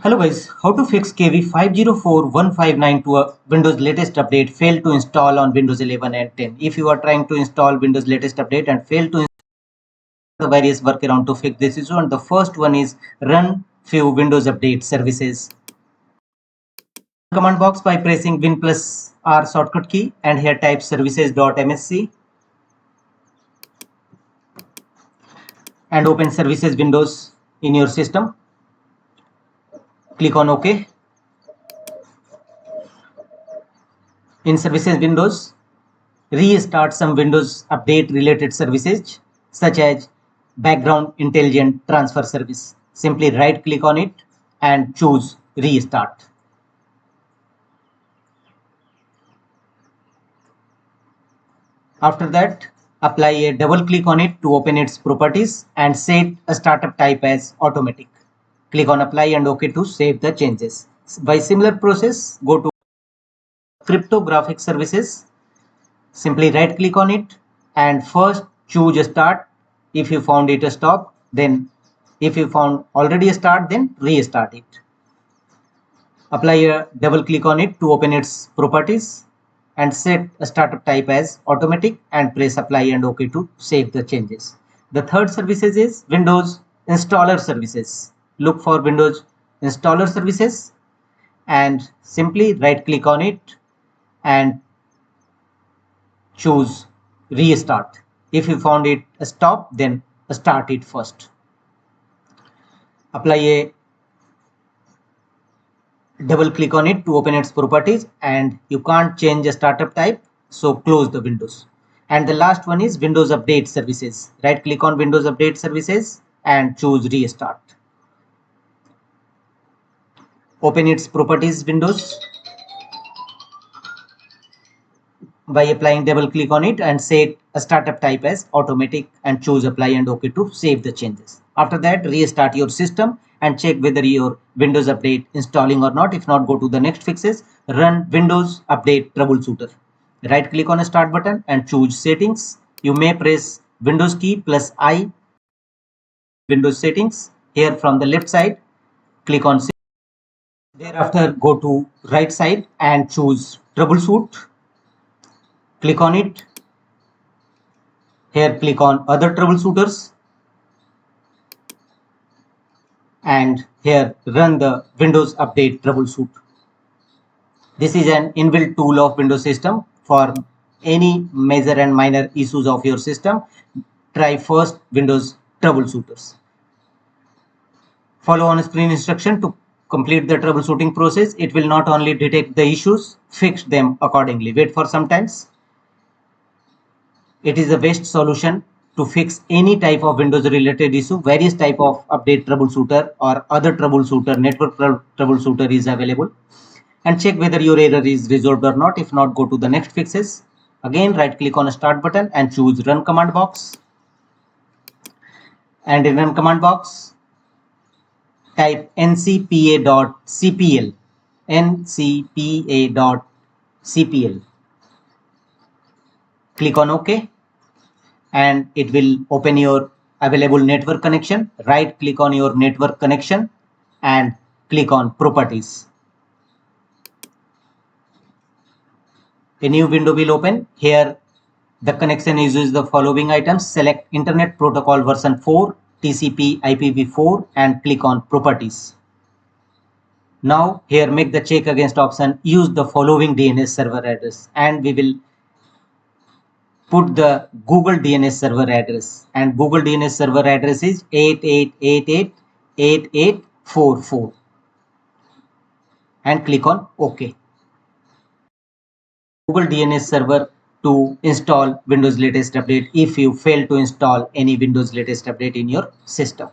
Hello guys, how to fix KB5041592 Windows latest update failed to install on Windows 11 and 10. If you are trying to install Windows latest update and fail to install the various workaround to fix this issue, and the first one is run few Windows update services. Command box by pressing Win plus R shortcut key and here type services.msc and open services windows in your system. Click on OK. In services windows, restart some Windows update related services such as background intelligent transfer service. Simply right click on it and choose restart. After that, apply a double click on it to open its properties and set a startup type as automatic. Click on apply and OK to save the changes. By similar process, go to cryptographic services. Simply right click on it and first choose a start. If you found it a stop, then if you found already a start, then restart it. Apply a double click on it to open its properties and set a startup type as automatic and press apply and OK to save the changes. The third services is Windows installer services. Look for Windows installer services and simply right click on it and choose restart. If you found it a stop, then start it first. Apply a double click on it to open its properties and you can't change a startup type, so close the windows. And the last one is Windows update services. Right click on Windows update services and choose restart. Open its properties windows by applying double click on it and set a startup type as automatic and choose apply and OK to save the changes. After that, restart your system and check whether your Windows update installing or not. If not, go to the next fixes. Run Windows update troubleshooter. Right click on a start button and choose settings. You may press Windows key plus I. Windows settings. Here from the left side, click on settings. Thereafter, go to right side and choose troubleshoot. Click on it. Here click on other troubleshooters and here run the Windows update troubleshoot. This is an inbuilt tool of Windows system for any major and minor issues of your system. Try first Windows troubleshooters. Follow on screen instruction to complete the troubleshooting process. It will not only detect the issues, fix them accordingly. Wait for some time. It is the best solution to fix any type of Windows related issue. Various type of update troubleshooter or other troubleshooter, network troubleshooter is available. And check whether your error is resolved or not. If not, go to the next fixes. Again, right click on a start button and choose run command box. And in run command box, type ncpa.cpl. ncpa.cpl. Click on OK and it will open your available network connection. Right click on your network connection and click on properties. A new window will open. Here the connection uses the following items. Select Internet Protocol version 4, TCP IPv4 and click on properties. Now here make the check against option, use the following DNS server address and we will put the Google DNS server address and Google DNS server address is 88888844 and click on OK. Google DNS server to install Windows latest update if you fail to install any Windows latest update in your system.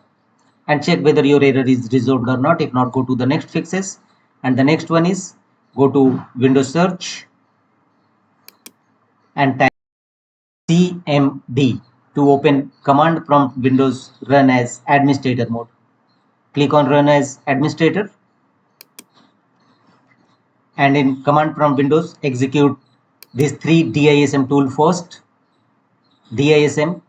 And check whether your error is resolved or not. If not, go to the next fixes. And the next one is go to Windows search and type CMD to open command prompt Windows run as administrator mode. Click on run as administrator and in command prompt Windows execute these three DISM tool first. DISM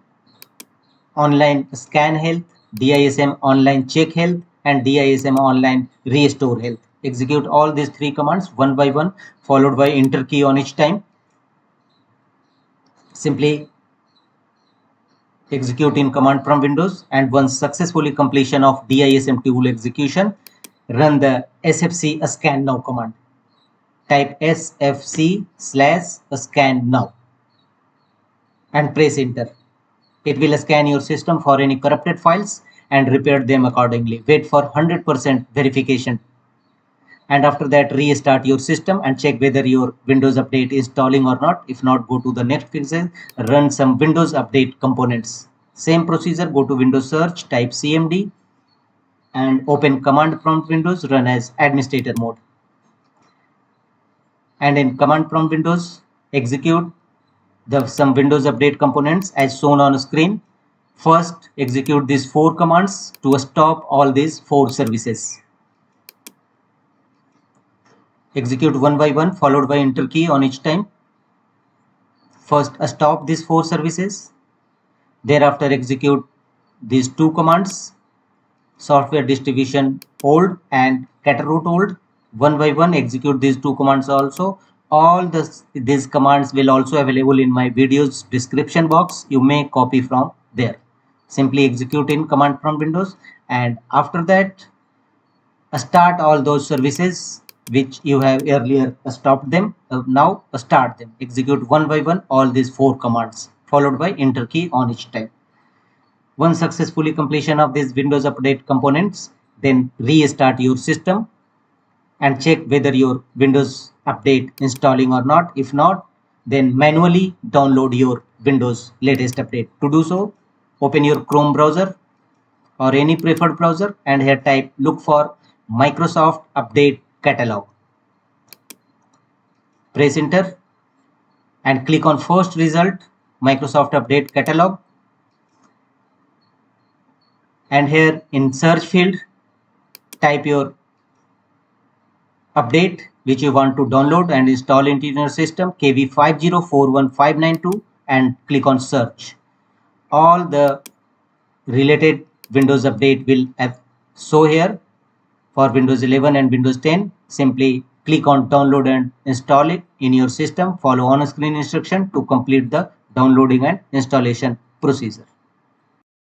online scan health, DISM online check health and dism online restore health. Execute all these three commands one by one, followed by enter key on each time. Simply execute in command prompt windows, and once successfully completion of dism tool execution, run the sfc scan now command. Type sfc/scan now and press enter. It will scan your system for any corrupted files and repair them accordingly. Wait for 100% verification. And after that, restart your system and check whether your Windows update is installing or not. If not, go to the next fixes, run some Windows update components. Same procedure, go to Windows search, type cmd and open command prompt windows, run as administrator mode. And in command prompt windows, execute some Windows update components as shown on screen. First, execute these 4 commands to stop all these 4 services. Execute one by one, followed by enter key on each time. First, stop these 4 services. Thereafter, execute these 2 commands, SoftwareDistribution.old and cryptSvc. One by one, execute these 2 commands also. All these commands will also available in my video's description box. You may copy from there. Simply execute in command prompt windows, and after that start all those services which you have earlier stopped them. Now start them. Execute one by one all these 4 commands, followed by enter key on each time. Once successfully completion of these Windows update components, then restart your system and check whether your Windows update installing or not. If not, then manually download your Windows latest update. To do so, open your Chrome browser or any preferred browser and here type look for Microsoft Update Catalog. Press enter and click on first result, Microsoft Update Catalog. And here in search field, type your update which you want to download and install into your system, KB5041592, and click on search. All the related Windows update will show here for Windows 11 and Windows 10. Simply click on download and install it in your system. Follow on screen instruction to complete the downloading and installation procedure.